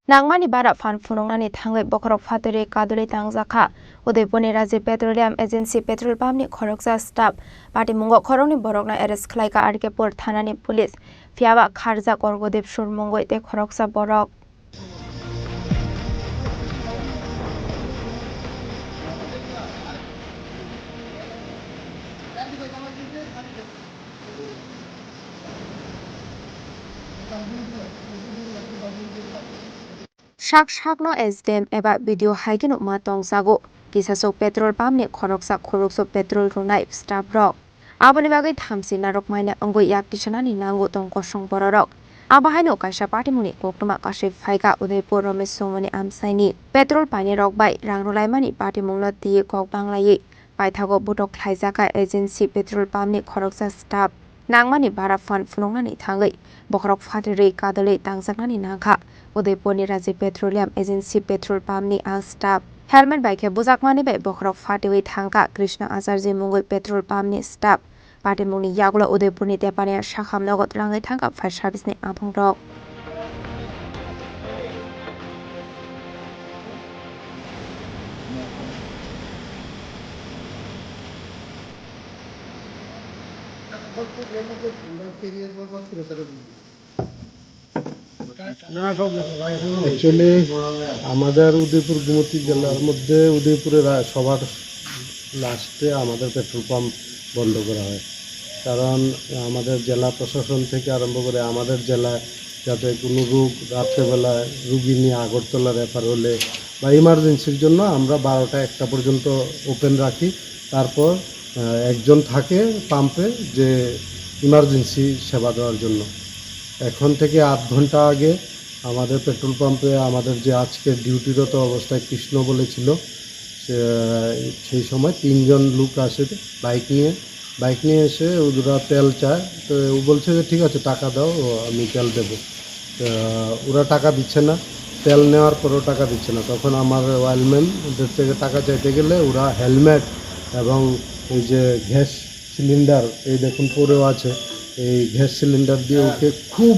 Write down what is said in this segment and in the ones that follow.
Nangmani bara fan phunongnani thanglai bokrok phatore kadole tangjaka Udaipurni Rajiv Petroleum Agency petrol pump ni khoroksa staff party mungo khorokni borokna arrest khlaika RK-pur thanani police phiaba kharja Korgodev surmungoi te khoroksa borok Shakno SDM eba video haigin ma tongsago kisasok petrol pump ni khoroksa khorokso petrol runai staff rok aboni bagai thamsi narok maina angoi yak kisanani nango tong kosong bororok abahaino kaisa party muni koktuma kasai phaika Udaipur Ramesh Somani amsaini petrol pani rok bai rangrolai mani party mungla ti kok banglai paithago botok khlaijaka agency petrol pump ni khoroksa staff nangmani bara fan phunongnani thangai bokrok phatire kadale tangjaknani nangkha Udaipurni Rajiv Petroleum Agency petrol pump ni ang staff helmet bai ke bujakmani bai bokrok phatiwi thangka Krishna Acharya mungoi petrol pump ni staff party mungni yakula Udaipurni Tepania Shakham Nagot rangai thangka fire service ni amphong rok actually আমাদের উদয়পুর গোমতী জেলার মধ্যে উদয়পুরের সবার লাস্টে আমাদের petrol pump বন্ধ করা হয় কারণ আমাদের জেলা প্রশাসন থেকে আরম্ভ করে আমাদের জেলায় যাতে কোনো রোগ রাত্রেবেলায় রুগী নিয়ে আগরতলা রেফার হলে বা ইমার্জেন্সির জন্য আমরা 12টা 1টা পর্যন্ত ওপেন রাখি তারপর একজন থাকে পাম্পে যে ইমার্জেন্সি সেবা দেওয়ার জন্য এখন থেকে 8 ঘন্টা আগে আমাদের পেট্রোল পাম্পে আমাদের যে আজকে ডিউটিরত অবস্থায় কৃষ্ণ বলেছিল সেই সময় 3 জন লোক আসে বাইক নিয়ে এসে ওরা তেল চায় তো ও বলছে যে ঠিক আছে টাকা দাও আমি তেল দেবো ওরা টাকা দিচ্ছে না তেল নেওয়ার পরও টাকা দিচ্ছে না তখন আমার ওয়েলম্যান ওদের থেকে টাকা চাইতে গেলে ওরা হেলমেট এবং এই যে গ্যাস সিলিন্ডার এই দেখুন পরেও আছে এই গ্যাস সিলিন্ডার দিয়ে ওকে খুব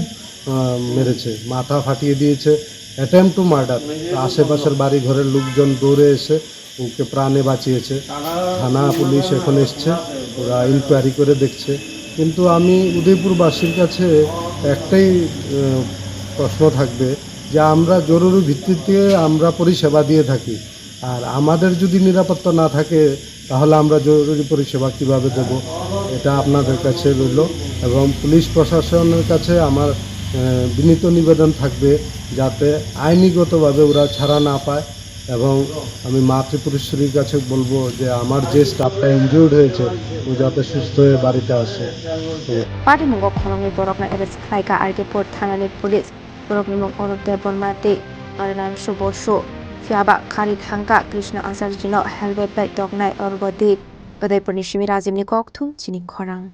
মেরেছে মাথা ফাটিয়ে দিয়েছে অ্যাটেম্প টু মার্ডার আশেপাশের বাড়ি ঘরের লোকজন দৌড়ে এসে ওকে প্রাণে বাঁচিয়েছে থানা পুলিশ এখন এসছে ওরা ইনকোয়ারি করে দেখছে কিন্তু আমি উদয়পুরবাসীর কাছে একটাই প্রশ্ন থাকবে যে আমরা জরুরি ভিত্তিতে আমরা পরিষেবা দিয়ে থাকি আর আমাদের যদি নিরাপত্তা না থাকে তাহলে আমরা জরুরি পরিষেবা কীভাবে দেব এটা আপনাদের কাছে রইল এবং পুলিশ প্রশাসনের কাছে আমার বিনীত নিবেদন থাকবে যাতে আইনিগতভাবে ওরা ছাড়া না পায় এবং আমি মা ত্রিপুরেশ্বরীর কাছে বলবো যে আমার যে স্টাফটা ইনজিউর্ড হয়েছে ও যাতে সুস্থ হয়ে বাড়িতে আসে party mungo khorongni borokna arrest khlaika RK-pur thanani police borokni mung Orudde Bonmati Arnam Suboshu phiaba khari thangka Krishna Acharya no helmet bai doknai Orgodev Udaipurni Shimi Rajibni kokthum chini khorang